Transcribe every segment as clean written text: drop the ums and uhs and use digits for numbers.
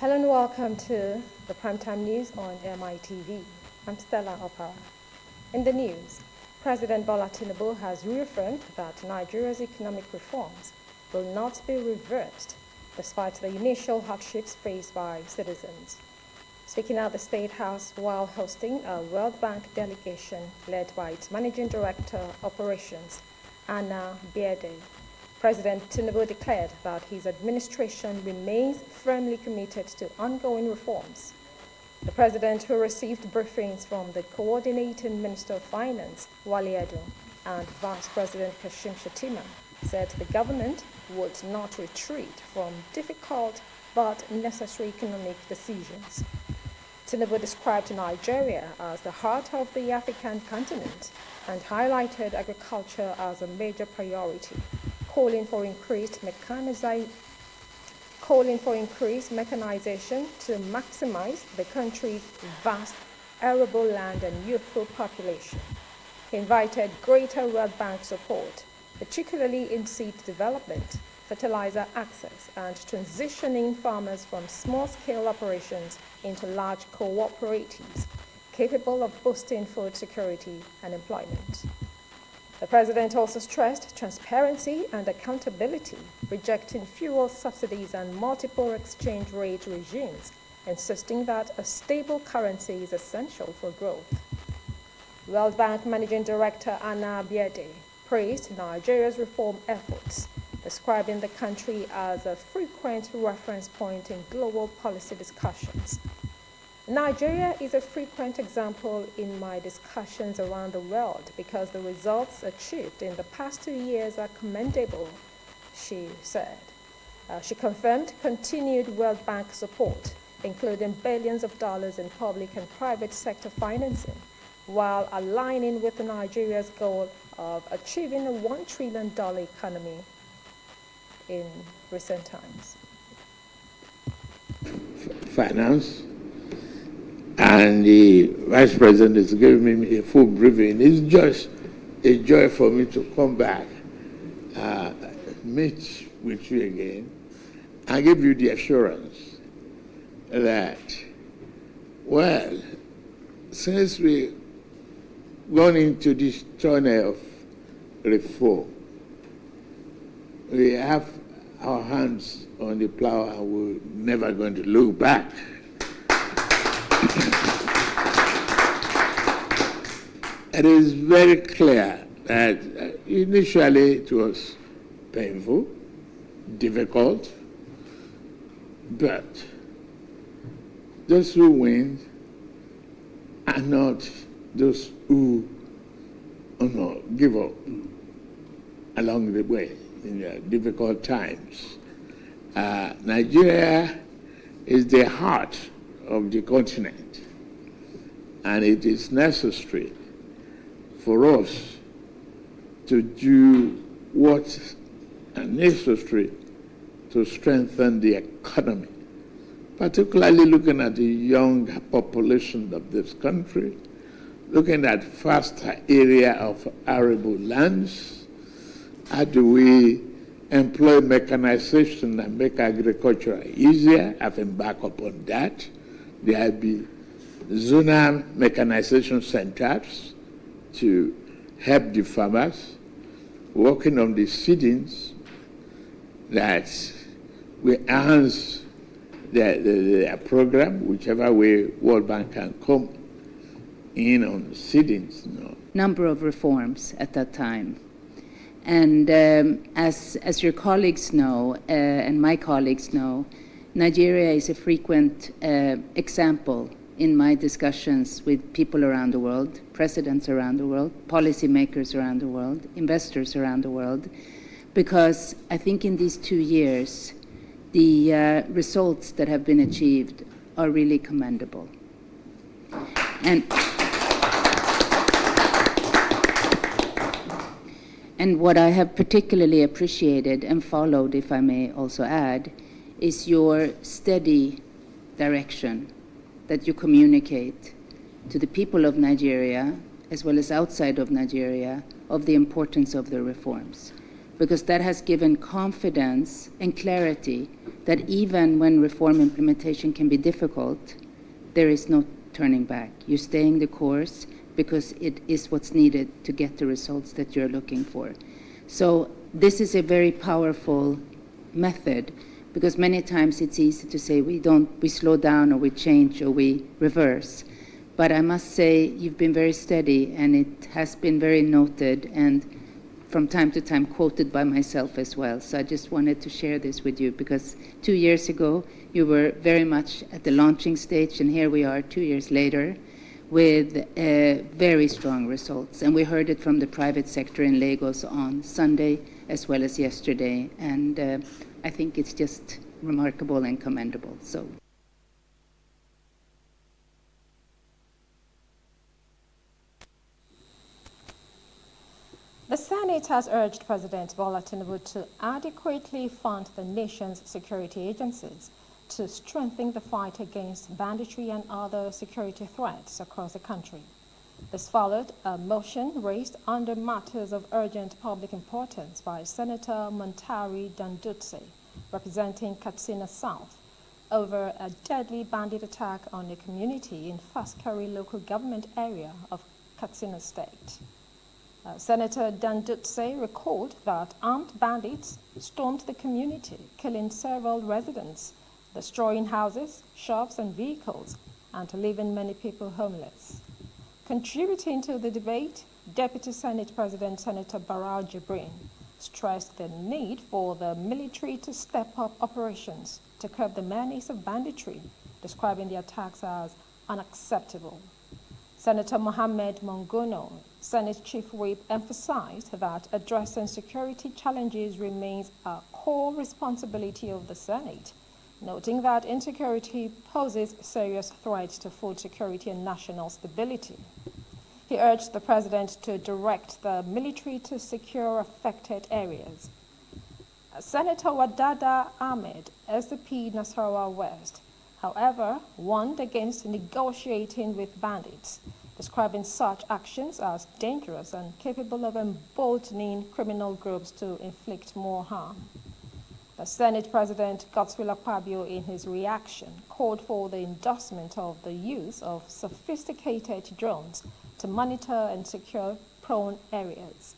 Hello and welcome to the Primetime News on Mitv. I'm Stella Opara. In the news, President Bola Tinubu has reaffirmed that Nigeria's economic reforms will not be reversed despite the initial hardships faced by citizens. Speaking at the State House while hosting a World Bank delegation led by its Managing Director Operations, Anna Biede, President Tinubu declared that his administration remains firmly committed to ongoing reforms. The president, who received briefings from the coordinating Minister of Finance, Wale Edun, and Vice President Kashim Shettima, said the government would not retreat from difficult but necessary economic decisions. Tinubu described Nigeria as the heart of the African continent and highlighted agriculture as a major priority, calling for increased mechanization to maximize the country's vast arable land and youthful population. He invited greater World Bank support, particularly in seed development, fertilizer access, and transitioning farmers from small-scale operations into large cooperatives, capable of boosting food security and employment. The president also stressed transparency and accountability, rejecting fuel subsidies and multiple exchange rate regimes, insisting that a stable currency is essential for growth. World Bank Managing Director Anna Biede praised Nigeria's reform efforts, describing the country as a frequent reference point in global policy discussions. Nigeria is a frequent example in my discussions around the world because the results achieved in the past 2 years are commendable, she said. She confirmed continued World Bank support, including billions of dollars in public and private sector financing, while aligning with Nigeria's goal of achieving a $1 trillion economy in recent times. Finance. And the Vice President is giving me a full briefing. It's just a joy for me to come back, meet with you again, and give you the assurance that, well, since we've gone into this journey of reform, we have our hands on the plow and we're never going to look back. It is very clear that initially it was painful, difficult, but those who win are not those who give up along the way in difficult times. Nigeria is the heart of the continent, and it is necessary for us to do what is necessary to strengthen the economy, particularly looking at the young population of this country, looking at vaster area of arable lands. How do we employ mechanization and make agriculture easier? I've embarked upon that. There will be zonal mechanization centers to help the farmers, working on the seedings that we enhance their program, whichever way World Bank can come in on seedings. Number of reforms at that time. And as your colleagues know, and my colleagues know, Nigeria is a frequent example in my discussions with people around the world, presidents around the world, policymakers around the world, investors around the world, because I think in these 2 years, the results that have been achieved are really commendable. And what I have particularly appreciated and followed, if I may also add, is your steady direction that you communicate to the people of Nigeria, as well as outside of Nigeria, of the importance of the reforms. because that has given confidence and clarity that even when reform implementation can be difficult, there is no turning back. You're staying the course because it is what's needed to get the results that you're looking for. So this is a very powerful method, because many times it's easy to say we slow down or we change or we reverse. But I must say you've been very steady, and it has been very noted and from time to time quoted by myself as well. So I just wanted to share this with you, because 2 years ago you were very much at the launching stage, and here we are 2 years later with very strong results. And we heard it from the private sector in Lagos on Sunday as well as yesterday. And I think it's just remarkable and commendable. So. The Senate has urged President Bola Tinubu to adequately fund the nation's security agencies to strengthen the fight against banditry and other security threats across the country. This followed a motion raised under matters of urgent public importance by Senator Montari Dandutse, representing Katsina South, over a deadly bandit attack on a community in Faskari local government area of Katsina State. Senator Dandutse recalled that armed bandits stormed the community, killing several residents, destroying houses, shops, and vehicles, and leaving many people homeless. Contributing to the debate, Deputy Senate President Senator Barao Jibrin stressed the need for the military to step up operations to curb the menace of banditry, describing the attacks as unacceptable. Senator Mohammed Mongono, Senate Chief Whip, emphasized that addressing security challenges remains a core responsibility of the Senate, noting that insecurity poses serious threats to food security and national stability. He urged the president to direct the military to secure affected areas. Senator Wadada Ahmed, SDP Nasarawa West, however, warned against negotiating with bandits, describing such actions as dangerous and capable of emboldening criminal groups to inflict more harm. The Senate President Godswill Akpabio, in his reaction, called for the endorsement of the use of sophisticated drones to monitor and secure prone areas.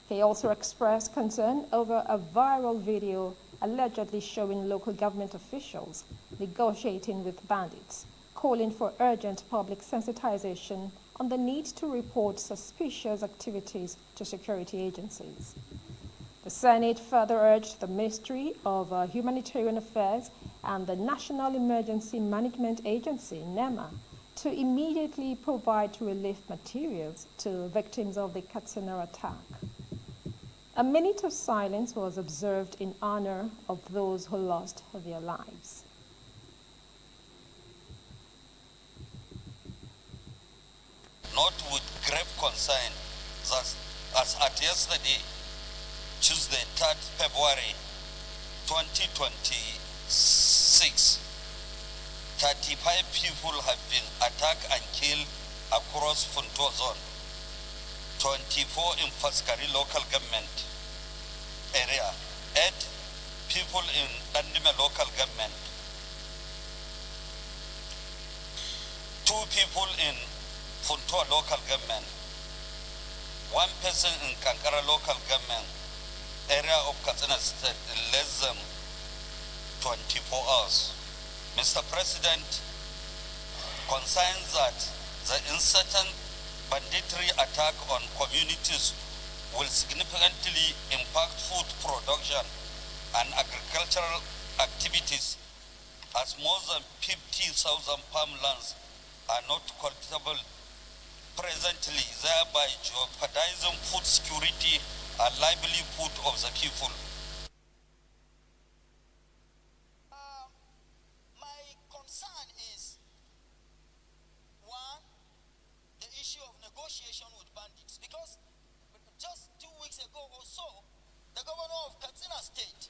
He also expressed concern over a viral video allegedly showing local government officials negotiating with bandits, calling for urgent public sensitization on the need to report suspicious activities to security agencies. The Senate further urged the Ministry of Humanitarian Affairs and the National Emergency Management Agency, NEMA, to immediately provide relief materials to victims of the Katsina attack. A minute of silence was observed in honor of those who lost their lives. Note with grave concern that as at yesterday, Tuesday, 3rd February 2026, 35 people have been attacked and killed across Funtua zone, 24 in Faskari local government area, 8 people in Dandime local government, 2 people in Funtua local government, 1 person in Kankara local government area of Katsina State in less than 24 hours. Mr. President, concerns that the incessant banditry attack on communities will significantly impact food production and agricultural activities, as more than 50,000 farmlands are not cultivable presently, thereby jeopardizing food security and livelihood of the people. My concern is, one, the issue of negotiation with bandits, because just 2 weeks ago or so, the governor of Katsina State,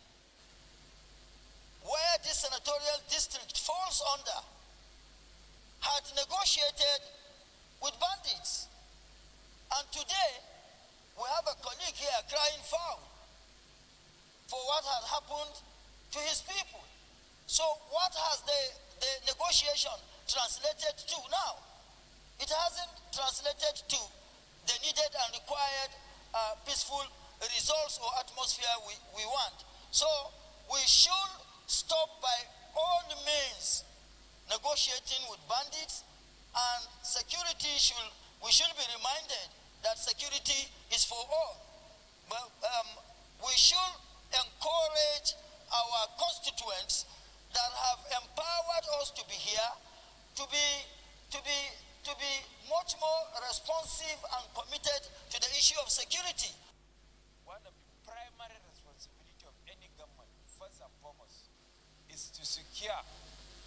where this senatorial district falls under, had negotiated with bandits. And today, we have a colleague here crying foul to his people. So what has the negotiation translated to now? It hasn't translated to the needed and required peaceful results or atmosphere we want. So we should stop by all means negotiating with bandits, and we should be reminded that security is for all. But, we should encourage our constituents that have empowered us to be here to be much more responsive and committed to the issue of security. One of the primary responsibility of any government, first and foremost, is to secure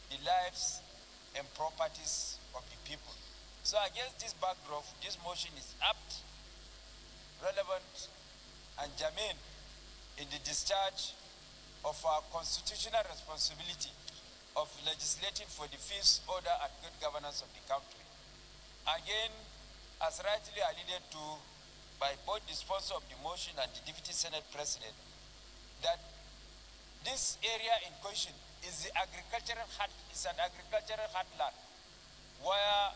the lives and properties of the people. So against this backdrop, this motion is apt, relevant, and germane in the discharge of our constitutional responsibility of legislating for the peace, order, and good governance of the country. Again, as rightly alluded to by both the sponsor of the motion and the Deputy Senate President, that this area in question is an agricultural heartland where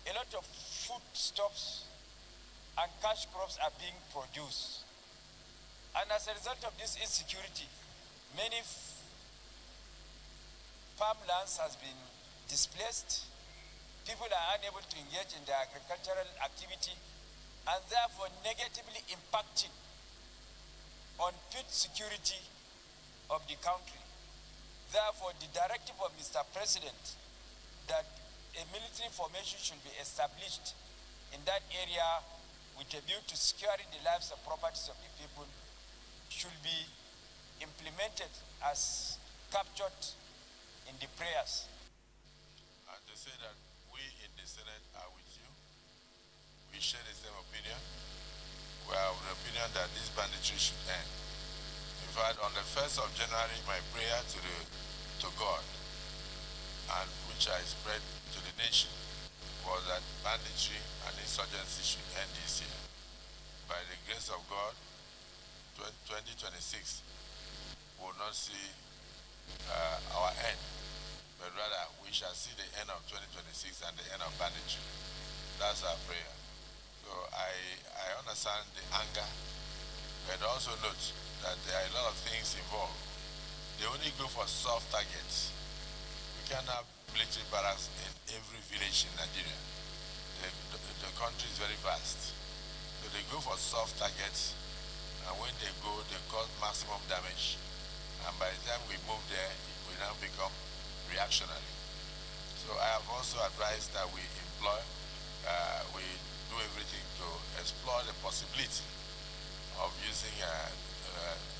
a lot of foodstuffs and cash crops are being produced. And as a result of this insecurity, many farmlands has been displaced. People are unable to engage in their agricultural activity and therefore negatively impacting on food security of the country. Therefore, the directive of Mr. President that a military formation should be established in that area with a view to securing the lives and properties of the people should be implemented as captured in the prayers. And to say that we in the Senate are with you, we share the same opinion. We are of the opinion that this banditry should end. In fact, on the 1st of January, my prayer to God, and which I spread to the nation, was that banditry and insurgency should end this year. By the grace of God, 2026 will not see our end, but rather we shall see the end of 2026 and the end of banditry. That's our prayer. So I understand the anger, but also note that there are a lot of things involved. They only go for soft targets. We can have military barracks in every village in Nigeria. The country is very vast. So they go for soft targets, and when they go, they cause maximum damage. And by the time we move there, we now become reactionary. So I have also advised that we do everything to explore the possibility of using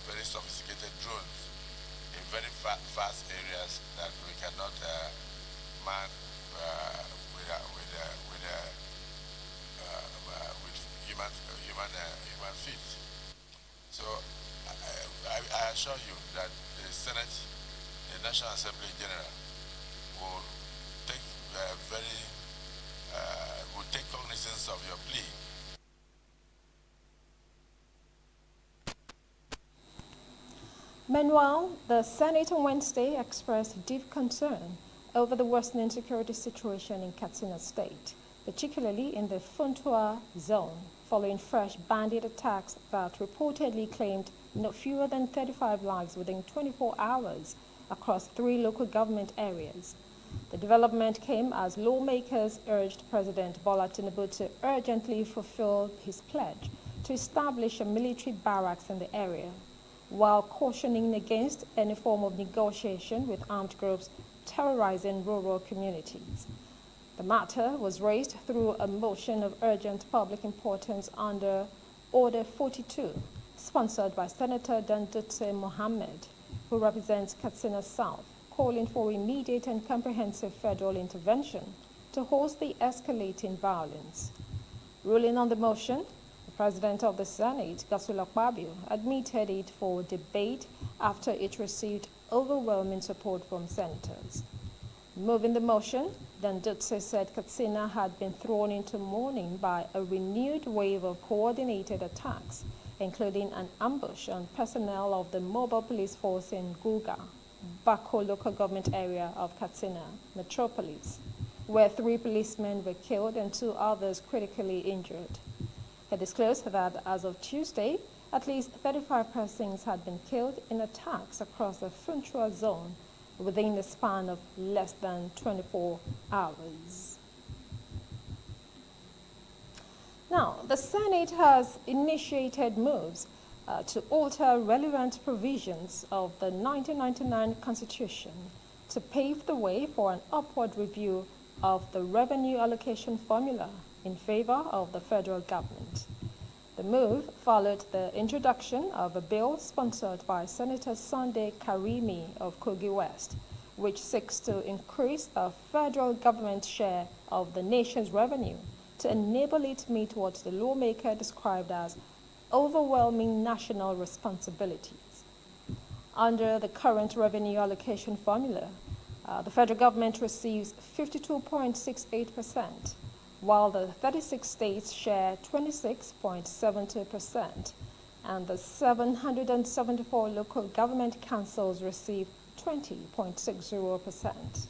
very sophisticated drones in very vast areas that we cannot man with human feet. So I assure you that the Senate, the National Assembly in general, will take will take cognizance of your plea. Meanwhile, the Senate on Wednesday expressed deep concern over the worsening security situation in Katsina State, particularly in the Funtua zone, following fresh bandit attacks that reportedly claimed no fewer than 35 lives within 24 hours across 3 local government areas. The development came as lawmakers urged President Bola Tinubu to urgently fulfill his pledge to establish a military barracks in the area, while cautioning against any form of negotiation with armed groups terrorizing rural communities. The matter was raised through a motion of urgent public importance under Order 42, sponsored by Senator Dandutse Mohammed, who represents Katsina South, calling for immediate and comprehensive federal intervention to halt the escalating violence. Ruling on the motion, the President of the Senate, Godswill Akpabio, admitted it for debate after it received overwhelming support from senators. Moving the motion, Dandutse said Katsina had been thrown into mourning by a renewed wave of coordinated attacks including an ambush on personnel of the mobile police force in Guga, Bako local government area of Katsina Metropolis, where 3 policemen were killed and 2 others critically injured. He disclosed that as of Tuesday, at least 35 persons had been killed in attacks across the Funtua zone within the span of less than 24 hours. Now, the Senate has initiated moves to alter relevant provisions of the 1999 Constitution to pave the way for an upward review of the revenue allocation formula in favor of the federal government. The move followed the introduction of a bill sponsored by Senator Sunday Karimi of Kogi West, which seeks to increase the federal government's share of the nation's revenue to enable it meet what the lawmaker described as overwhelming national responsibilities. Under the current revenue allocation formula, the federal government receives 52.68%, while the 36 states share 26.72%, and the 774 local government councils receive 20.60%.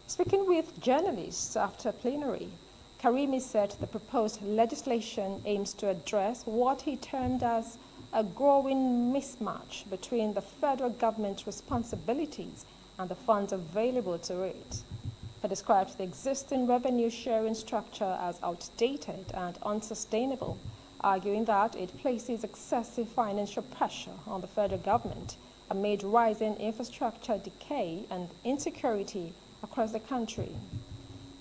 Speaking with journalists after plenary, Karimi said the proposed legislation aims to address what he termed as a growing mismatch between the federal government's responsibilities and the funds available to it. He described the existing revenue sharing structure as outdated and unsustainable, arguing that it places excessive financial pressure on the federal government amid rising infrastructure decay and insecurity across the country.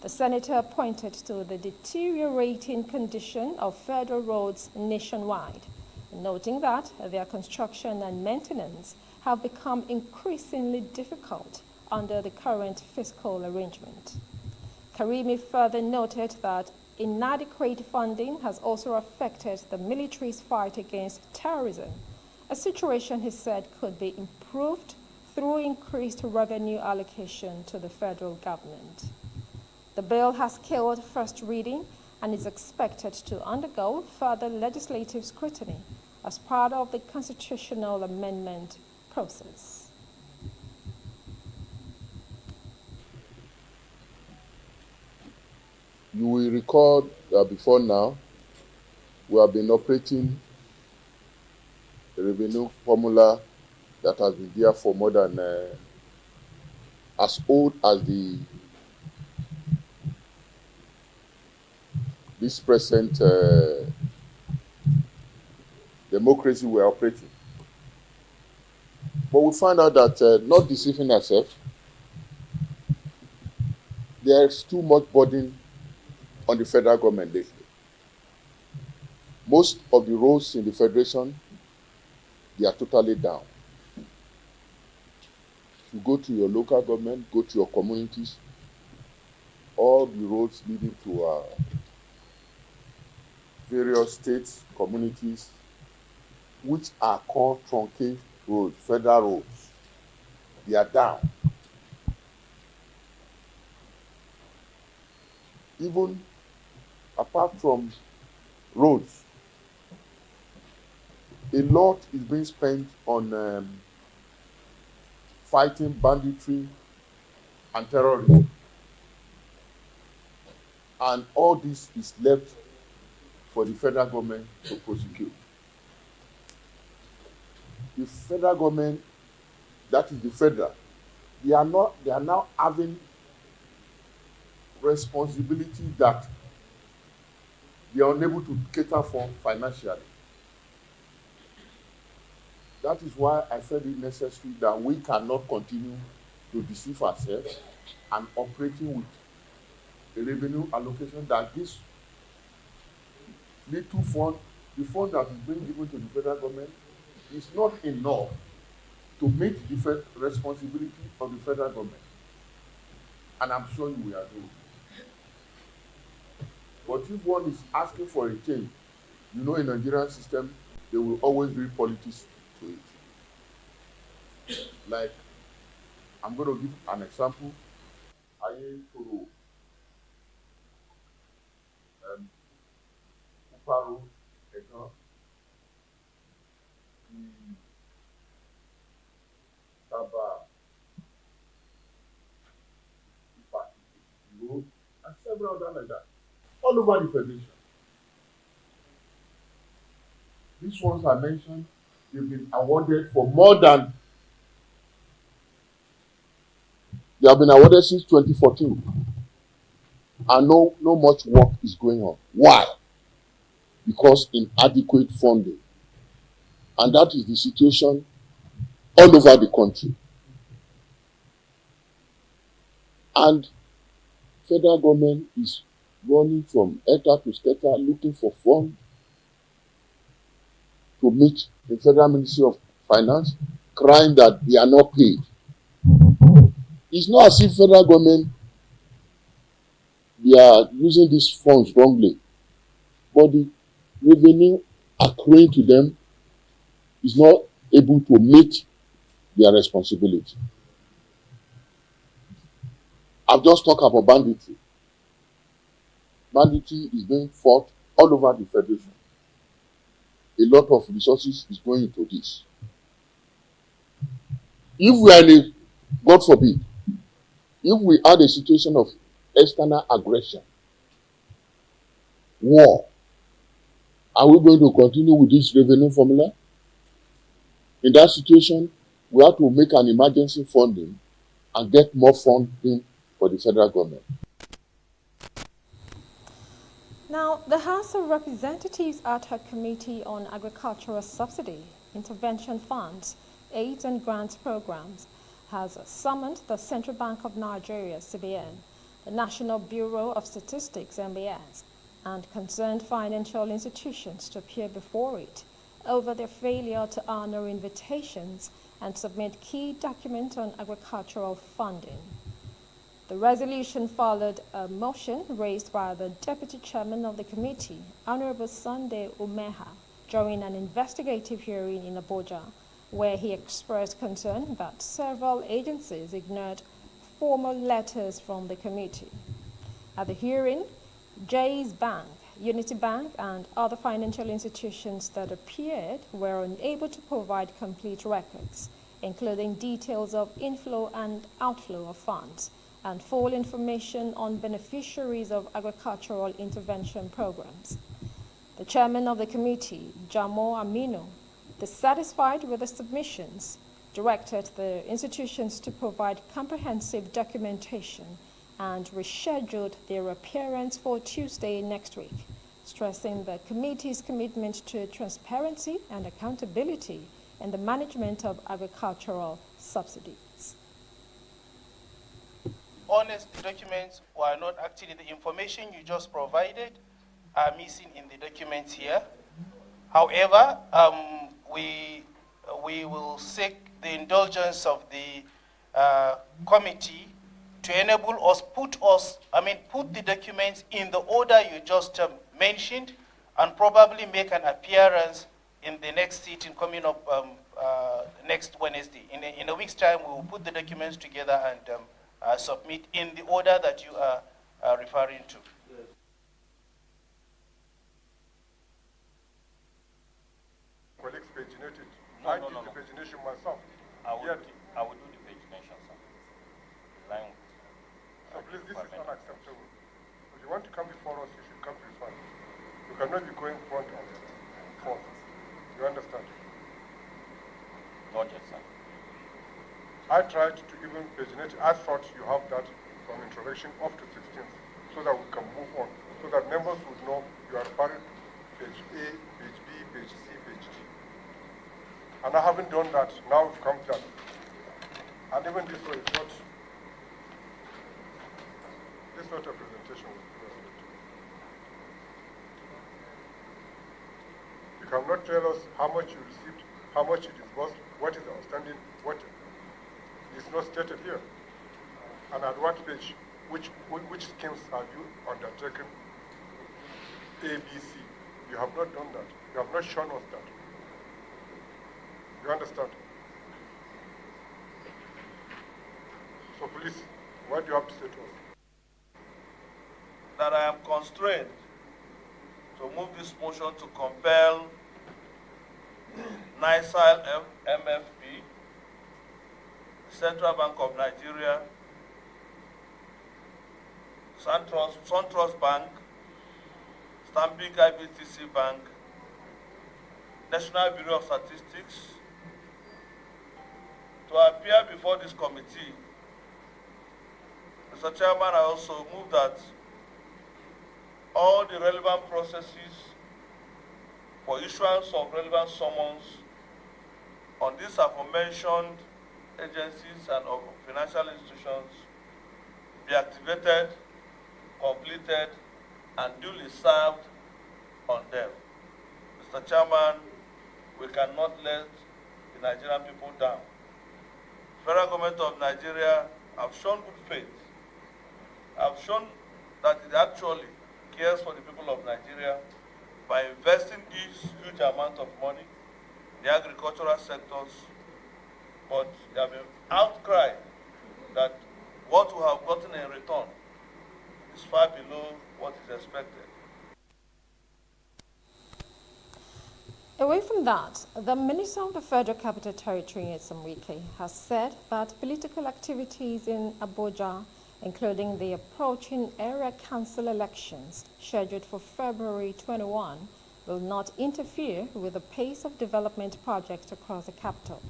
The senator pointed to the deteriorating condition of federal roads nationwide, noting that their construction and maintenance have become increasingly difficult under the current fiscal arrangement. Karimi further noted that inadequate funding has also affected the military's fight against terrorism, a situation he said could be improved through increased revenue allocation to the federal government. The bill has killed first reading and is expected to undergo further legislative scrutiny as part of the constitutional amendment process. You will recall that before now, we have been operating a revenue formula that has been there for more than as old as this present democracy we are operating. But we find out that, not deceiving ourselves, there's too much burden on the federal government lately. Most of the roads in the federation, they are totally down. You go to your local government, go to your communities, all the roads leading to various states, communities, which are called truncate roads, federal roads, they are down. Even apart from roads, a lot is being spent on fighting banditry and terrorism. And all this is left for the federal government to prosecute. The federal government, that is the federal, they are now having responsibility that they are unable to cater for financially. That is why I felt it necessary that we cannot continue to deceive ourselves and operating with a revenue allocation that this little fund, the fund that is being given to the federal government, is not enough to meet the responsibility of the federal government. And I'm sure you will agree. But if one is asking for a change, you know, in the Nigerian system, there will always be politics to it. Like, I'm going to give an example. Aye Toro, Uparo, Egan, Taba, Road, and several others like that, all over the federation. These ones I mentioned, they've been awarded for more than, they have been awarded since 2014, and no much work is going on. Why? Because inadequate funding, and that is the situation all over the country. And federal government is running from hectare to scatter looking for funds to meet the Federal Ministry of Finance, crying that they are not paid. It's not as if federal government, they are using these funds wrongly, but the revenue accruing to them is not able to meet their responsibility. I've just talked about banditry. Banditry is being fought all over the federation. A lot of resources is going into this. If we are in a, God forbid, if we had a situation of external aggression, war, are we going to continue with this revenue formula? In that situation, we have to make an emergency funding and get more funding for the federal government. Now, the House of Representatives ad hoc committee on agricultural subsidy, intervention funds, aids and grants programs has summoned the Central Bank of Nigeria, CBN, the National Bureau of Statistics, NBS, and concerned financial institutions to appear before it over their failure to honor invitations and submit key documents on agricultural funding. The resolution followed a motion raised by the Deputy Chairman of the committee, Honorable Sunday Umeha, during an investigative hearing in Abuja, where he expressed concern that several agencies ignored formal letters from the committee. At the hearing, Jay's Bank, Unity Bank, and other financial institutions that appeared were unable to provide complete records, including details of inflow and outflow of funds, and full information on beneficiaries of agricultural intervention programs. The chairman of the committee, Jamo Aminu, dissatisfied with the submissions, directed the institutions to provide comprehensive documentation and rescheduled their appearance for Tuesday next week, stressing the committee's commitment to transparency and accountability in the management of agricultural subsidies. Honest, the documents were not actually the information you just provided are missing in the documents here. However, we will seek the indulgence of the committee to enable us, put the documents in the order you just mentioned, and probably make an appearance in the next sitting coming up next Wednesday. In a week's time, we will put the documents together and submit in the order that you are referring to. Colleagues paginated. No, I no, did no, the no. pagination myself. I will do the pagination, sir. In line with So please, this is unacceptable. If you want to come before us, you should come to front. You cannot be going front and forth. You understand? Not yet, sir. I tried to even paginate. I thought you have that from introduction up to 16th, so that we can move on, so that members would know you are referring to page A, page B, page C, page D. And I haven't done that. Now we've come to that. And even this way, it's not. This is not a presentation with respect to. You cannot tell us how much you received, how much you disbursed, what is outstanding, what is not stated here. And at what page, which schemes have you undertaken? A, B, C. You have not done that. You have not shown us that. You understand? So please, what do you have to say to us? That I am constrained to move this motion to compel NISIL MFP, Central Bank of Nigeria, SunTrust Bank, Stanbic IBTC Bank, National Bureau of Statistics, to appear before this committee. Mr. Chairman, I also move that all the relevant processes for issuance of relevant summons on these aforementioned agencies and financial institutions be activated, completed, and duly served on them. Mr. Chairman, we cannot let the Nigerian people down. Federal government of Nigeria have shown good faith, have shown that it actually cares for the people of Nigeria by investing this huge amount of money in the agricultural sectors, but there have been outcry that what we have gotten in return is far below what is expected. Away from that, the Minister of the Federal Capital Territory, Wike, has said that political activities in Abuja, including the approaching area council elections scheduled for February 21, will not interfere with the pace of development projects across the capital.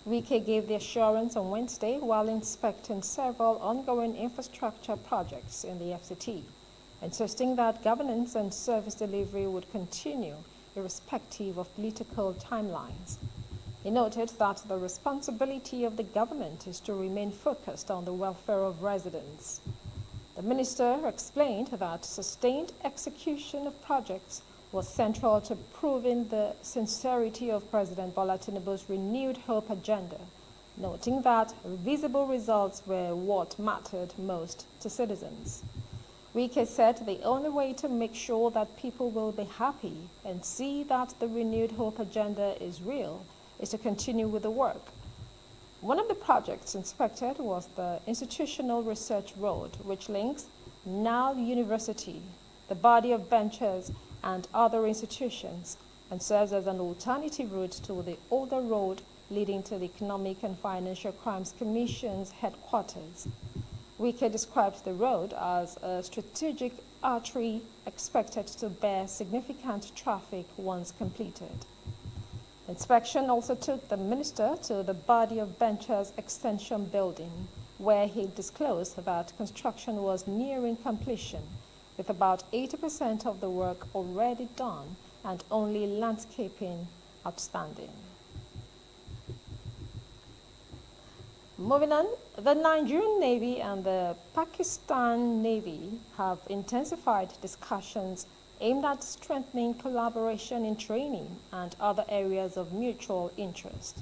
Wike gave the assurance on Wednesday while inspecting several ongoing infrastructure projects in the FCT, insisting that governance and service delivery would continue irrespective of political timelines. He noted that the responsibility of the government is to remain focused on the welfare of residents. The minister explained that sustained execution of projects was central to proving the sincerity of President Bola Tinubu's renewed hope agenda, noting that visible results were what mattered most to citizens. Wike said the only way to make sure that people will be happy and see that the renewed hope agenda is real is to continue with the work. One of the projects inspected was the Institutional Research Road, which links Nile University, the body of benches, and other institutions, and serves as an alternative route to the older road leading to the Economic and Financial Crimes Commission's headquarters. Wike described the road as a strategic artery expected to bear significant traffic once completed. Inspection also took the minister to the body of benches extension building, where he disclosed that construction was nearing completion, with about 80% of the work already done and only landscaping outstanding. Moving on, the Nigerian Navy and the Pakistan Navy have intensified discussions aimed at strengthening collaboration in training and other areas of mutual interest.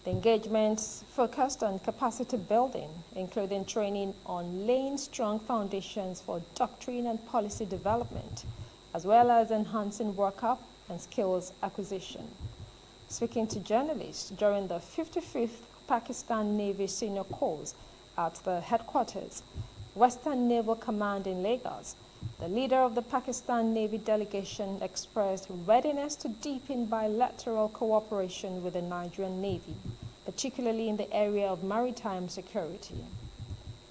The engagements focused on capacity building, including training on laying strong foundations for doctrine and policy development, as well as enhancing workup and skills acquisition. Speaking to journalists during the 55th Pakistan Navy Senior Course at the headquarters, Western Naval Command in Lagos, the leader of the Pakistan Navy delegation expressed readiness to deepen bilateral cooperation with the Nigerian Navy, particularly in the area of maritime security.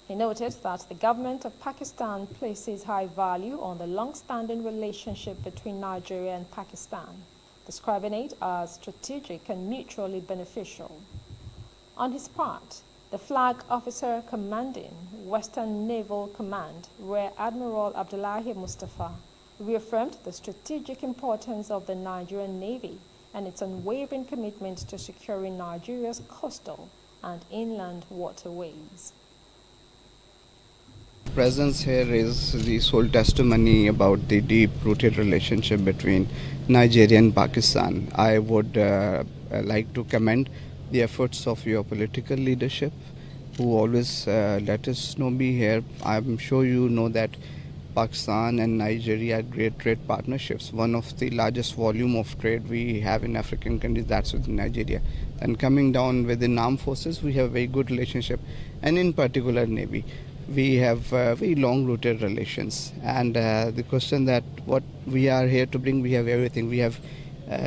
He noted that the government of Pakistan places high value on the long-standing relationship between Nigeria and Pakistan, describing it as strategic and mutually beneficial. On his part, the flag officer commanding Western Naval Command, Rear Admiral Abdullahi Mustafa, reaffirmed the strategic importance of the Nigerian Navy and its unwavering commitment to securing Nigeria's coastal and inland waterways. Presence here is the sole testimony about the deep-rooted relationship between Nigeria and Pakistan. I would like to commend the efforts of your political leadership, who always let us know be here. I'm sure you know that Pakistan and Nigeria are great trade partnerships. One of the largest volume of trade we have in African countries, that's with Nigeria. And coming down within armed forces, we have a very good relationship, and in particular Navy. We have very long-rooted relations. And the question that what we are here to bring, we have everything. We have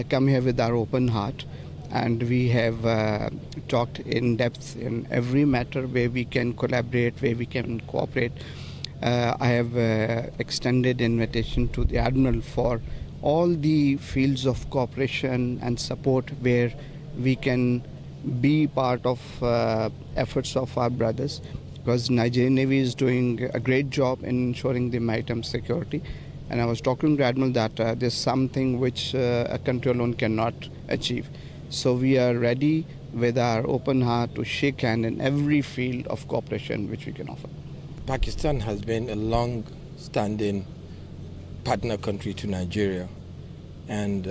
come here with our open heart. and we have talked in depth in every matter where we can collaborate, where we can cooperate. I have extended invitation to the Admiral for all the fields of cooperation and support where we can be part of efforts of our brothers, because Nigerian Navy is doing a great job in ensuring the maritime security. And I was talking to Admiral that there's something which a country alone cannot achieve. So we are ready with our open heart to shake hand in every field of cooperation which we can offer. Pakistan has been a long-standing partner country to Nigeria, and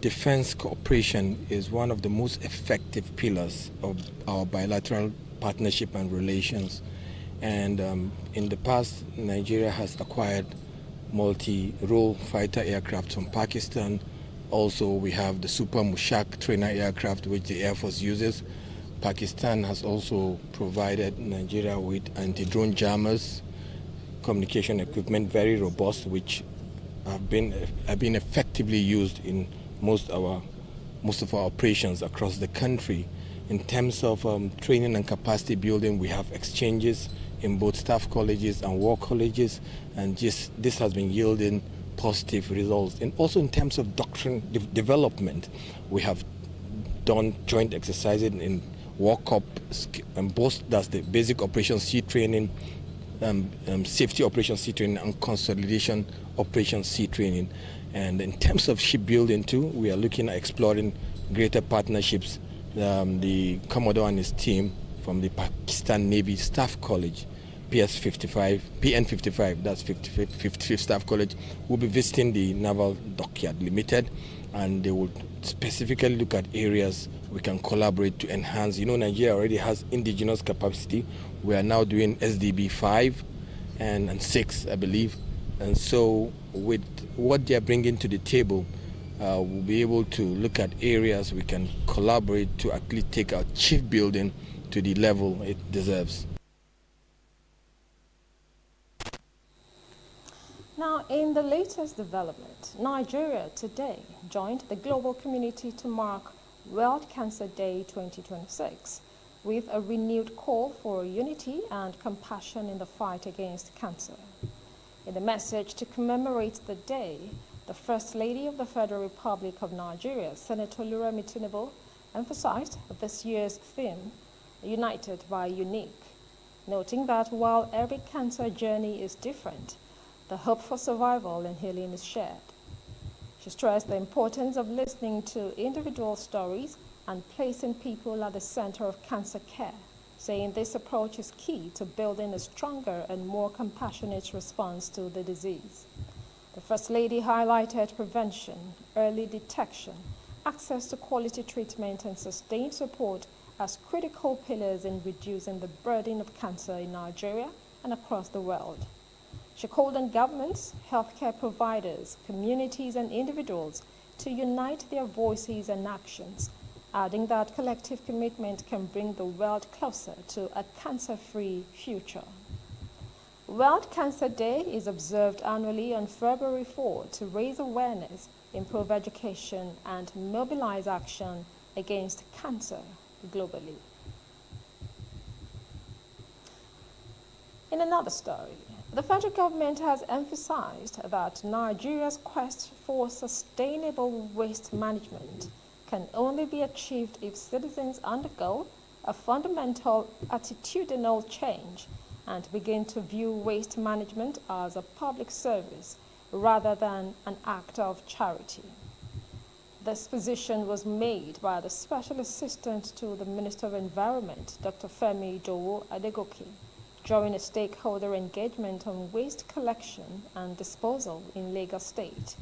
defense cooperation is one of the most effective pillars of our bilateral partnership and relations. And in the past, Nigeria has acquired multi-role fighter aircraft from Pakistan. Also, we have the Super Mushak trainer aircraft, which the Air Force uses. Pakistan has also provided Nigeria with anti-drone jammers, communication equipment, very robust, which have been effectively used in most of our operations across the country. In terms of training and capacity building, we have exchanges in both staff colleges and war colleges, and this has been yielding positive results. And also in terms of doctrine development, we have done joint exercises in War Corp, and both that's the basic Operation Sea training, safety Operation Sea training, and consolidation Operation Sea training. And in terms of shipbuilding too, we are looking at exploring greater partnerships. The Commodore and his team from the Pakistan Navy Staff College, PN55, that's 55th Staff College, will be visiting the Naval Dockyard Limited, and they will specifically look at areas we can collaborate to enhance. You know, Nigeria already has indigenous capacity. We are now doing SDB 5 and 6, I believe. And so with what they are bringing to the table, we'll be able to look at areas we can collaborate to actually take our shipbuilding to the level it deserves. Now, in the latest development, Nigeria today joined the global community to mark World Cancer Day 2026 with a renewed call for unity and compassion in the fight against cancer. In the message to commemorate the day, the First Lady of the Federal Republic of Nigeria, Senator Mitv, emphasized this year's theme, United by Unique, noting that while every cancer journey is different, the hope for survival and healing is shared. She stressed the importance of listening to individual stories and placing people at the center of cancer care, saying this approach is key to building a stronger and more compassionate response to the disease. The First Lady highlighted prevention, early detection, access to quality treatment, and sustained support as critical pillars in reducing the burden of cancer in Nigeria and across the world. She called on governments, healthcare providers, communities, and individuals to unite their voices and actions, adding that collective commitment can bring the world closer to a cancer-free future. World Cancer Day is observed annually on February 4 to raise awareness, improve education, and mobilize action against cancer globally. In another story, the federal government has emphasized that Nigeria's quest for sustainable waste management can only be achieved if citizens undergo a fundamental attitudinal change and begin to view waste management as a public service rather than an act of charity. This position was made by the Special Assistant to the Minister of Environment, Dr. Femi Adegoke, during a stakeholder engagement on waste collection and disposal in Lagos State,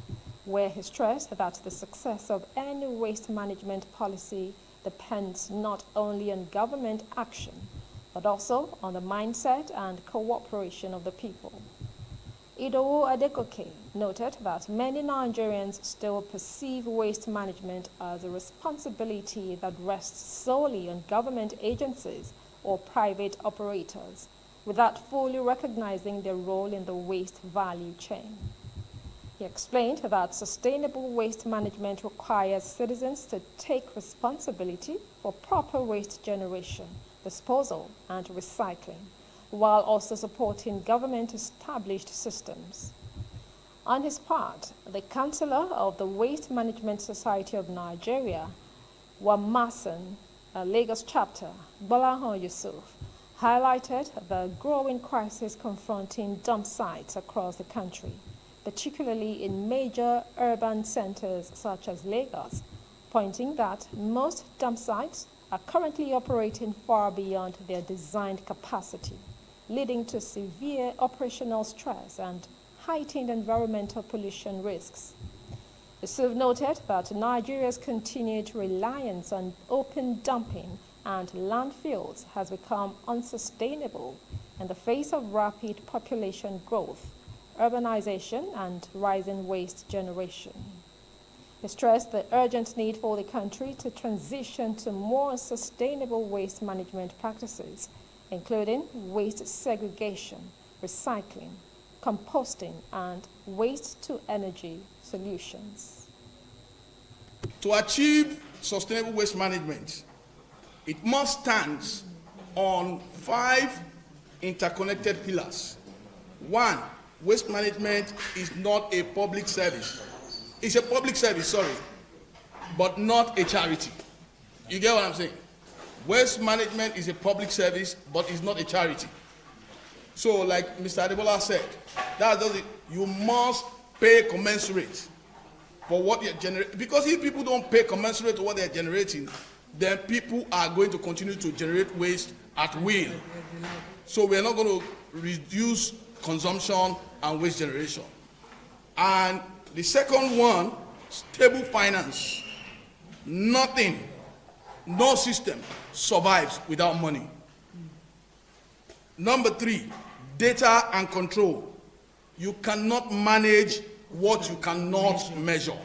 where he stressed that the success of any waste management policy depends not only on government action, but also on the mindset and cooperation of the people. Idowu Adekoke noted that many Nigerians still perceive waste management as a responsibility that rests solely on government agencies or private operators, without fully recognizing their role in the waste value chain. He explained that sustainable waste management requires citizens to take responsibility for proper waste generation, disposal, and recycling, while also supporting government-established systems. On his part, the Chancellor of the Waste Management Society of Nigeria, Wamasan, Lagos chapter, Bolahan Yusuf, highlighted the growing crisis confronting dump sites across the country, particularly in major urban centers such as Lagos, pointing that most dump sites are currently operating far beyond their designed capacity, leading to severe operational stress and heightened environmental pollution risks. Yusuf noted that Nigeria's continued reliance on open dumping and landfills has become unsustainable in the face of rapid population growth, urbanization, and rising waste generation. He stressed the urgent need for the country to transition to more sustainable waste management practices, including waste segregation, recycling, composting, and waste-to-energy solutions. To achieve sustainable waste management, it must stand on 5 interconnected pillars. 1, waste management is not a public service. It's a public service, sorry, but not a charity. You get what I'm saying? Waste management is a public service, but it's not a charity. So, like Mr. Adebola said, that does it. You must pay commensurate for what you're generating. Because if people don't pay commensurate to what they're generating, then people are going to continue to generate waste at will. So we're not going to reduce consumption and waste generation. And the second one, stable finance. Nothing, no system survives without money. Number 3, data and control. You cannot manage what you cannot measure.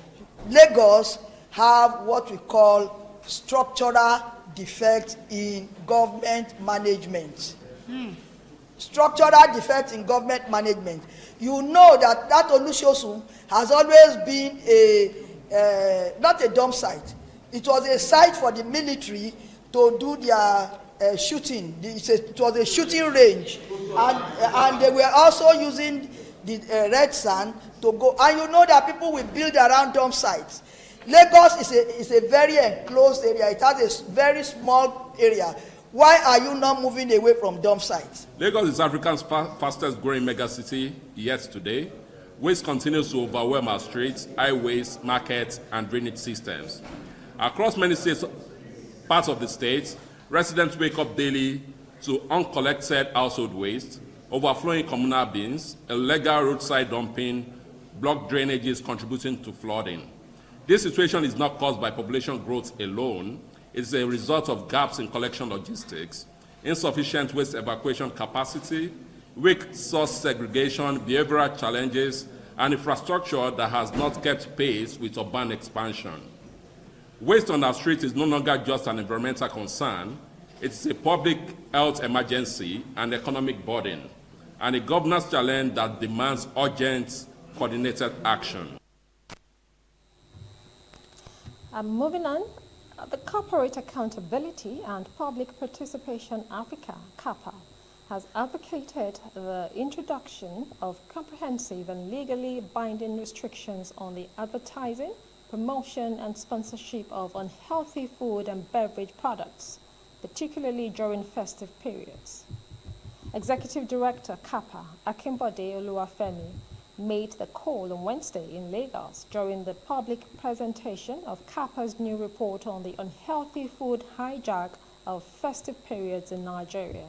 Lagos have what we call structural defect in government management. Structural defect in government management. You know that Olusosun has always been not a dump site. It was a site for the military to do their shooting. It was a shooting range, and they were also using the red sand to go. And you know that people will build around dump sites. Lagos is a very enclosed area. It has a very small area. Why are you not moving away from dump sites? Lagos is Africa's fastest growing megacity yet today. Waste continues to overwhelm our streets, highways, markets, and drainage systems. Across many states, parts of the state, residents wake up daily to uncollected household waste, overflowing communal bins, illegal roadside dumping, blocked drainages contributing to flooding. This situation is not caused by population growth alone. It's a result of gaps in collection logistics, insufficient waste evacuation capacity, weak source segregation, behavioral challenges, and infrastructure that has not kept pace with urban expansion. Waste on our streets is no longer just an environmental concern. It's a public health emergency and economic burden, and a governance challenge that demands urgent, coordinated action. Moving on, the Corporate Accountability and Public Participation Africa, CAPA, has advocated the introduction of comprehensive and legally binding restrictions on the advertising, promotion, and sponsorship of unhealthy food and beverage products, particularly during festive periods. Executive Director CAPA, Akimbode Oluwafemi, made the call on Wednesday in Lagos during the public presentation of CAPA's new report on the unhealthy food hijack of festive periods in Nigeria.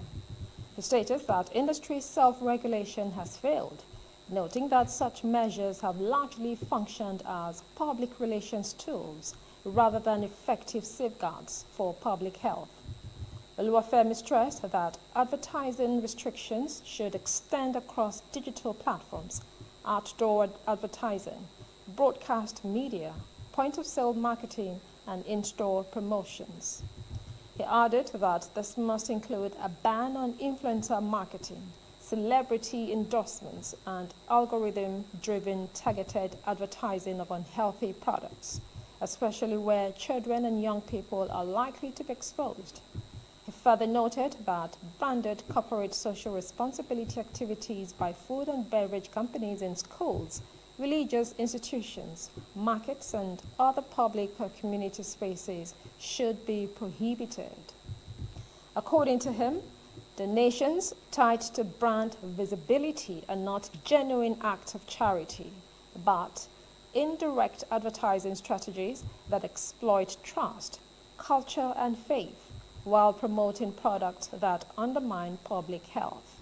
He stated that industry self-regulation has failed, noting that such measures have largely functioned as public relations tools rather than effective safeguards for public health. Oluwafemi stressed that advertising restrictions should extend across digital platforms, outdoor advertising, broadcast media, point-of-sale marketing, and in-store promotions. He added that this must include a ban on influencer marketing, celebrity endorsements, and algorithm-driven targeted advertising of unhealthy products, especially where children and young people are likely to be exposed. He further noted that branded corporate social responsibility activities by food and beverage companies in schools, religious institutions, markets, and other public or community spaces should be prohibited. According to him, donations tied to brand visibility are not genuine acts of charity, but indirect advertising strategies that exploit trust, culture, and faith while promoting products that undermine public health.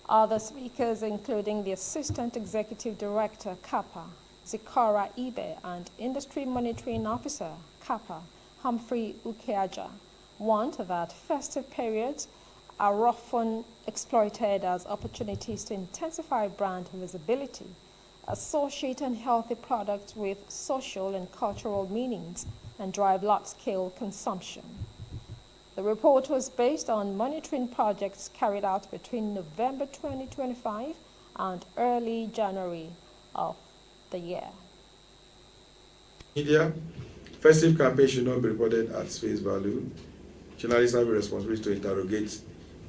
Other speakers, including the Assistant Executive Director, CAPA, Zikora Ibe, and Industry Monitoring Officer, CAPA, Humphrey Ukeaja, warned that festive periods are often exploited as opportunities to intensify brand visibility, associate unhealthy products with social and cultural meanings, and drive large-scale consumption. The report was based on monitoring projects carried out between November 2025 and early January of the year. Media, festive campaigns should not be reported at face value. Journalists have a responsibility to interrogate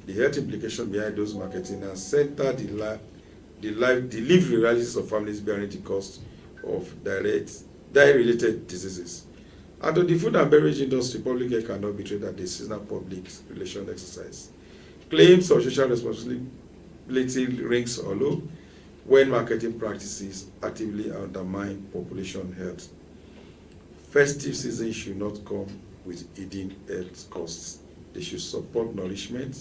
the health implication behind those marketing and center the lived realities of families bearing the cost of diet-related diseases. And to the food and beverage industry, public health cannot be treated as a seasonal public relations exercise. Claims of social responsibility rings hollow when marketing practices actively undermine population health. Festive season should not come with hidden health costs. They should support nourishment,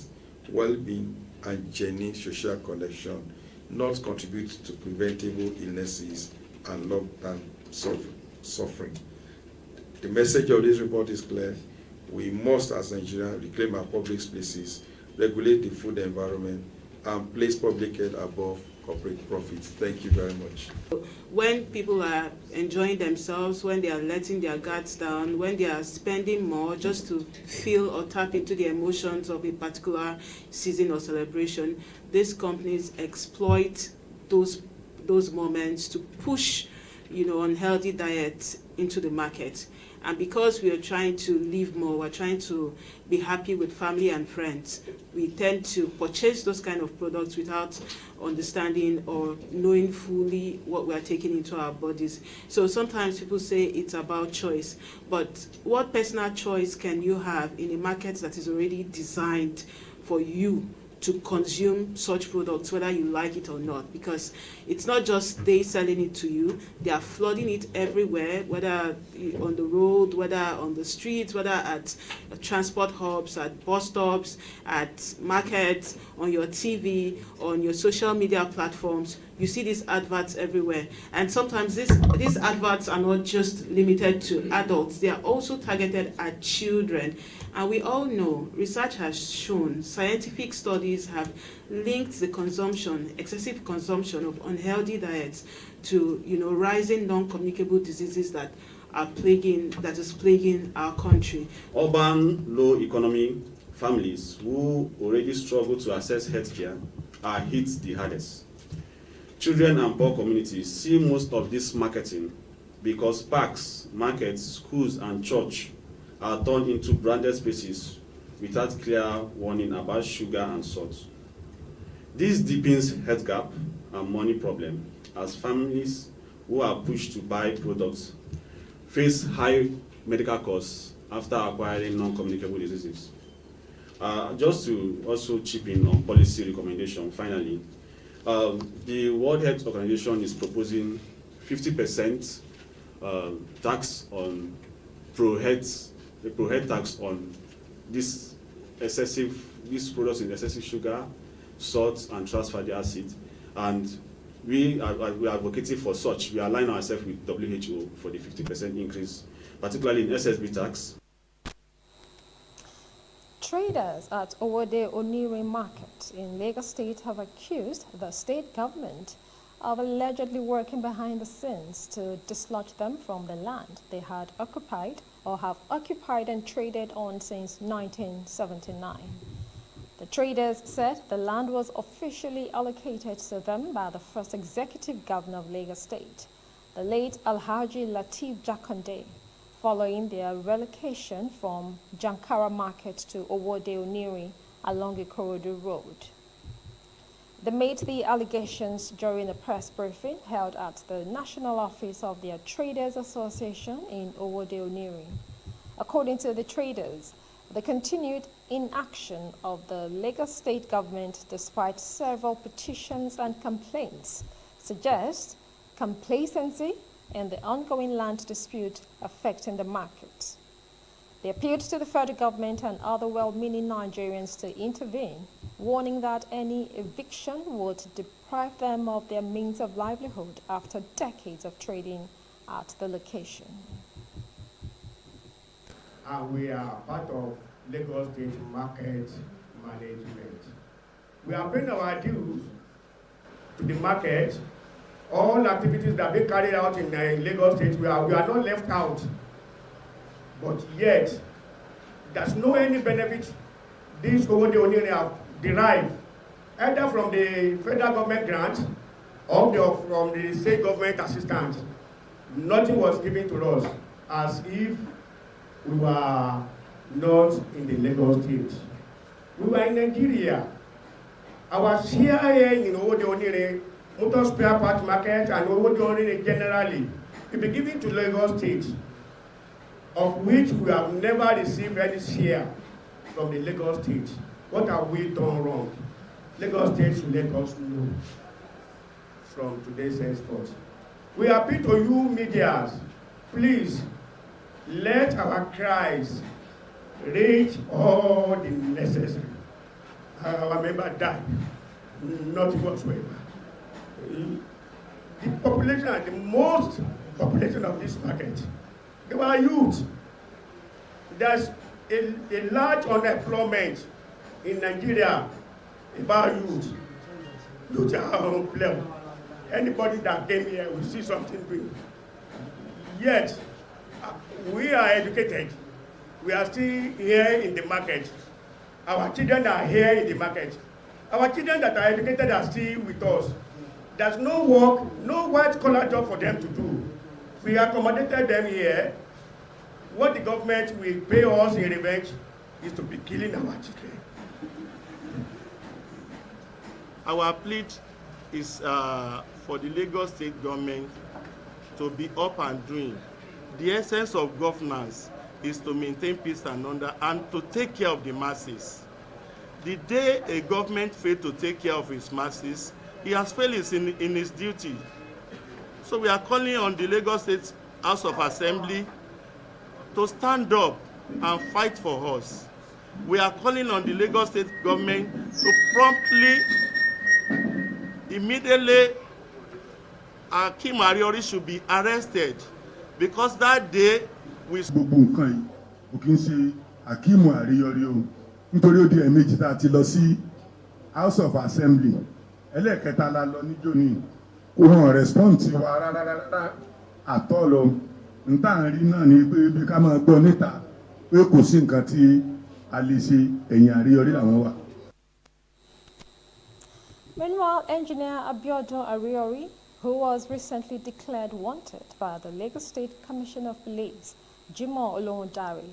well-being, and genuine social connection, not contribute to preventable illnesses and long-term suffering. The message of this report is clear. We must, as Nigerians, reclaim our public spaces, regulate the food environment, and place public health above corporate profits. Thank you very much. When people are enjoying themselves, when they are letting their guards down, when they are spending more just to feel or tap into the emotions of a particular season or celebration, these companies exploit those moments to push, unhealthy diets into the market. And because we are trying to live more, we're trying to be happy with family and friends, we tend to purchase those kind of products without understanding or knowing fully what we're taking into our bodies. So sometimes people say it's about choice, but what personal choice can you have in a market that is already designed for you to consume such products, whether you like it or not? Because it's not just they selling it to you, they are flooding it everywhere, whether on the road, whether on the streets, whether at transport hubs, at bus stops, at markets, on your TV, on your social media platforms. You see these adverts everywhere. And sometimes these adverts are not just limited to adults, they are also targeted at children. And we all know, research has shown, scientific studies have linked the excessive consumption of unhealthy diets to, rising non-communicable diseases that is plaguing our country. Urban, low economy families who already struggle to access healthcare are hit the hardest. Children and poor communities see most of this marketing because parks, markets, schools, and church are turned into branded spaces without clear warning about sugar and salt. This deepens health gap and money problem as families who are pushed to buy products face high medical costs after acquiring non-communicable diseases. Just to also chip in on policy recommendation, finally, the World Health Organization is proposing 50% tax on the pro-health tax on these products in excessive sugar, salt, and trans fatty acid. And we are advocating for such. We align ourselves with WHO for the 50% increase, particularly in SSB tax. Traders at Owode Onire Market in Lagos State have accused the state government of allegedly working behind the scenes to dislodge them from the land they had occupied or have occupied and traded on since 1979. The traders said the land was officially allocated to them by the first executive governor of Lagos State, the late Alhaji Lateef Jakande, following their relocation from Jankara Market to Owode Oniri along Ikorodu Road. They made the allegations during a press briefing held at the National Office of their Traders Association in Owode Oniri. According to the traders, the continued inaction of the Lagos State government, despite several petitions and complaints, suggests complacency in the ongoing land dispute affecting the market. They appealed to the federal government and other well-meaning Nigerians to intervene, warning that any eviction would deprive them of their means of livelihood after decades of trading at the location. And we are part of Lagos State Market Management. We are paying our dues to the market. All activities that they carried out in Lagos State, we are not left out. But yet, there's no any benefit these Owode Oniri have derived, either from the federal government grant or from the state government assistance. Nothing was given to us, as if we were not in the Lagos State. We were in Nigeria. Our share here in Owode Oniri, motor spare part market and Owode Oniri generally, will be given to Lagos State, of which we have never received any share from the Lagos State. What have we done wrong? Lagos State should let us know from today's henceforth. We appeal to you, media, please let our cries reach all the necessary. Our member died, nothing whatsoever. The population, the most population of this market, they were youth. There's a large unemployment in Nigeria about youth. Youth are unemployed. Anybody that came here will see something doing. Yet, we are educated. We are still here in the market. Our children are here in the market. Our children that are educated are still with us. There's no work, no white-collar job for them to do. We accommodated them here. What the government will pay us in revenge is to be killing our children. Our plea is for the Lagos State government to be up and doing. The essence of governance is to maintain peace and order and to take care of the masses. The day a government fails to take care of its masses, he has failed in his duty. So we are calling on the Lagos State House of Assembly to stand up and fight for us. We are calling on the Lagos State government to promptly, immediately, Akim Ariori should be arrested, because that day we... Gbogbo nǹkan yìí kò kí ń ṣe Akim Ariori o, nítorí ó di ẹ̀ẹ̀mejì tá a ti lọ sí House of Assembly. Ẹlẹ́ẹ̀kẹta la lọ níjó ní kò hàn respond tí wa rárá àtọ́ lọ. Nta ń rí náà ni pé bí ká máa gbọ́ níta pé kò sí nǹkan tí a lè ṣe, ẹ̀yìn Ariori làwọn wà. Meanwhile, engineer Abiodun Ariori, who was recently declared wanted by the Lagos State Commission of Police, Jimoh Olowundare,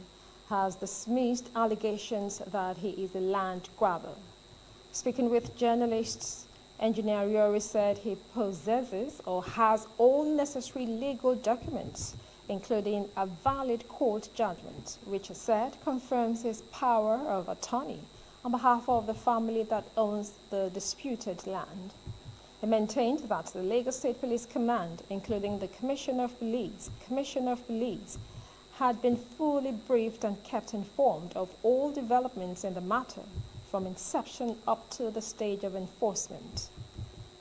has dismissed allegations that he is a land grabber. Speaking with journalists, Engineer Ariori said he possesses or has all necessary legal documents, including a valid court judgment, which he said confirms his power of attorney on behalf of the family that owns the disputed land. He maintained that the Lagos State Police Command, including the Commissioner of Police, had been fully briefed and kept informed of all developments in the matter from inception up to the stage of enforcement.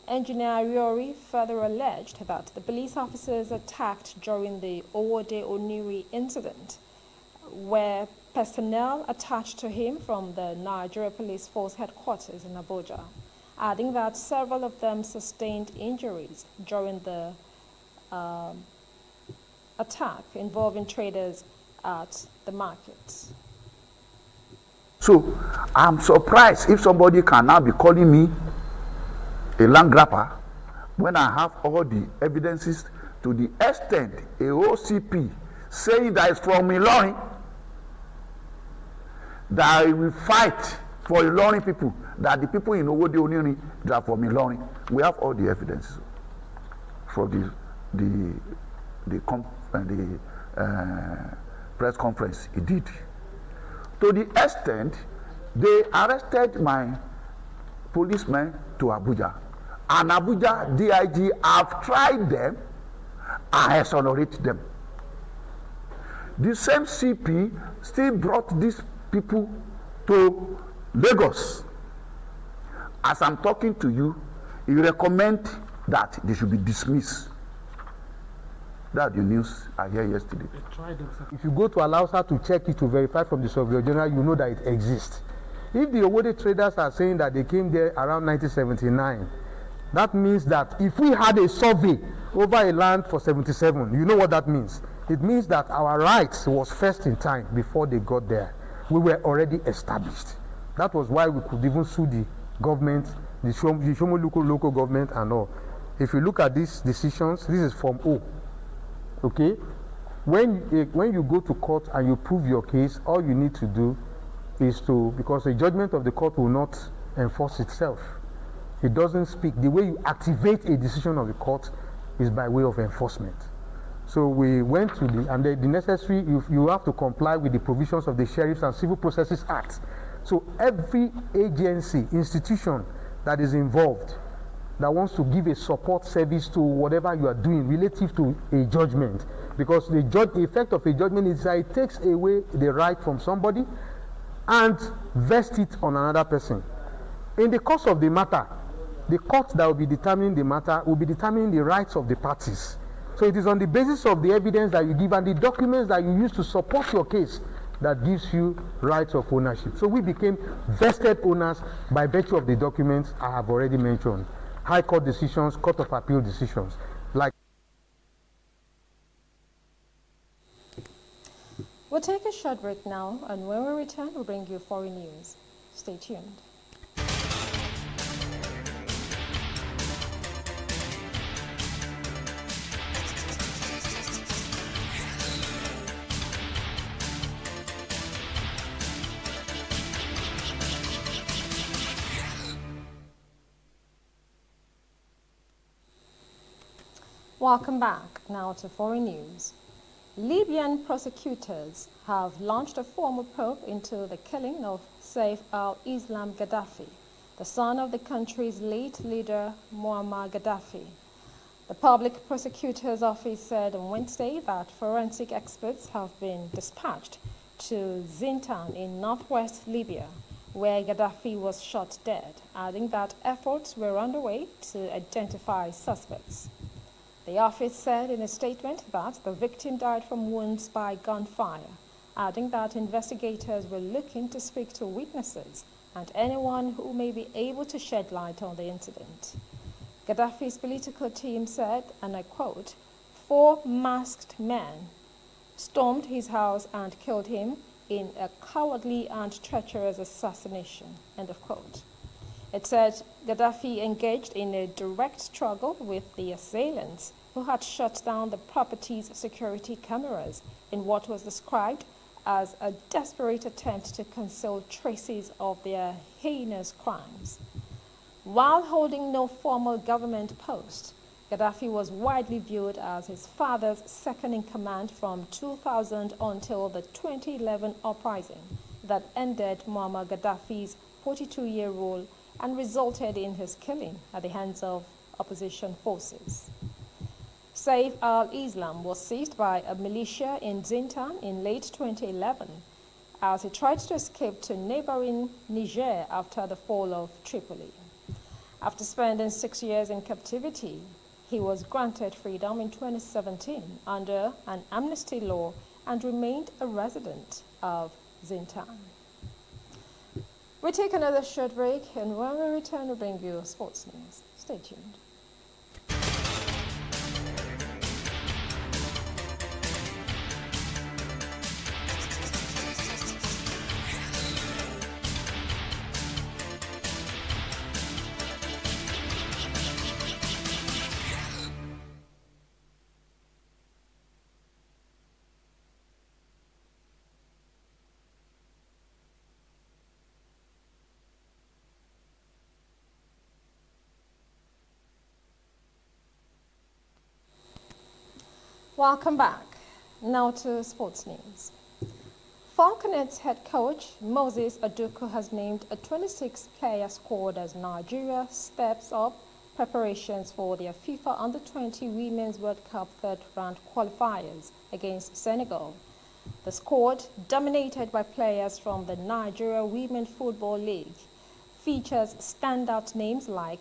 Engineer Ariori further alleged that the police officers attacked during the Owode Oniri incident were personnel attached to him from the Nigeria Police Force headquarters in Abuja, adding that several of them sustained injuries during the attack involving traders at the markets. So I'm surprised if somebody can now be calling me a land grabber when I have all the evidences to the extent a OCP saying that it's from Ilorin, that I will fight for Ilorin people, that the people in Owode Oniri, they are from Ilorin. We have all the evidences for the press conference he did. To the extent they arrested my policemen to Abuja, and Abuja DIG have tried them and exonerate them. The same CP still brought these people to Lagos. As I'm talking to you, he recommend that they should be dismissed. That's the news I heard yesterday. If you go to Alausa to check it, to verify from the Surveyor General, you know that it exists. If the Owode traders are saying that they came there around 1979, that means that if we had a survey over a land for 77, you know what that means? It means that our rights was first in time before they got there. We were already established. That was why we could even sue the government, the Shomo local government and all. If you look at these decisions, this is Form O. Okay? When you go to court and you prove your case, all you need to do is to, because the judgment of the court will not enforce itself. It doesn't speak. The way you activate a decision of the court is by way of enforcement. So we went to and the necessary, you have to comply with the provisions of the Sheriffs and Civil Processes Act. So every agency, institution that is involved, that wants to give a support service to whatever you are doing relative to a judgment, because the effect of a judgment is that it takes away the right from somebody and vests it on another person. In the course of the matter, the court that will be determining the matter will be determining the rights of the parties. So it is on the basis of the evidence that you give and the documents that you use to support your case that gives you rights of ownership. So we became vested owners by virtue of the documents I have already mentioned. High Court decisions, Court of Appeal decisions. We'll take a short break now, and when we return, we'll bring you foreign news. Stay tuned. Welcome back. Now to foreign news. Libyan prosecutors have launched a formal probe into the killing of Saif al-Islam Gaddafi, the son of the country's late leader Muammar Gaddafi. The public prosecutor's office said on Wednesday that forensic experts have been dispatched to Zintan in northwest Libya, where Gaddafi was shot dead, adding that efforts were underway to identify suspects. The office said in a statement that the victim died from wounds by gunfire, adding that investigators were looking to speak to witnesses and anyone who may be able to shed light on the incident. Gaddafi's political team said, and I quote, 4 masked men stormed his house and killed him in a cowardly and treacherous assassination, end of quote. It said Gaddafi engaged in a direct struggle with the assailants who had shut down the property's security cameras in what was described as a desperate attempt to conceal traces of their heinous crimes. While holding no formal government post, Gaddafi was widely viewed as his father's second-in-command from 2000 until the 2011 uprising that ended Muammar Gaddafi's 42-year rule and resulted in his killing at the hands of opposition forces. Saif al-Islam was seized by a militia in Zintan in late 2011 as he tried to escape to neighboring Niger after the fall of Tripoli. After spending 6 years in captivity, he was granted freedom in 2017 under an amnesty law and remained a resident of Zintan. We take another short break, and when we return, we'll bring you sports news. Stay tuned. Welcome back. Now to sports news. Falconets head coach Moses Aduku has named a 26-player squad as Nigeria steps up preparations for their FIFA Under-20 Women's World Cup third-round qualifiers against Senegal. The squad, dominated by players from the Nigeria Women Football League, features standout names like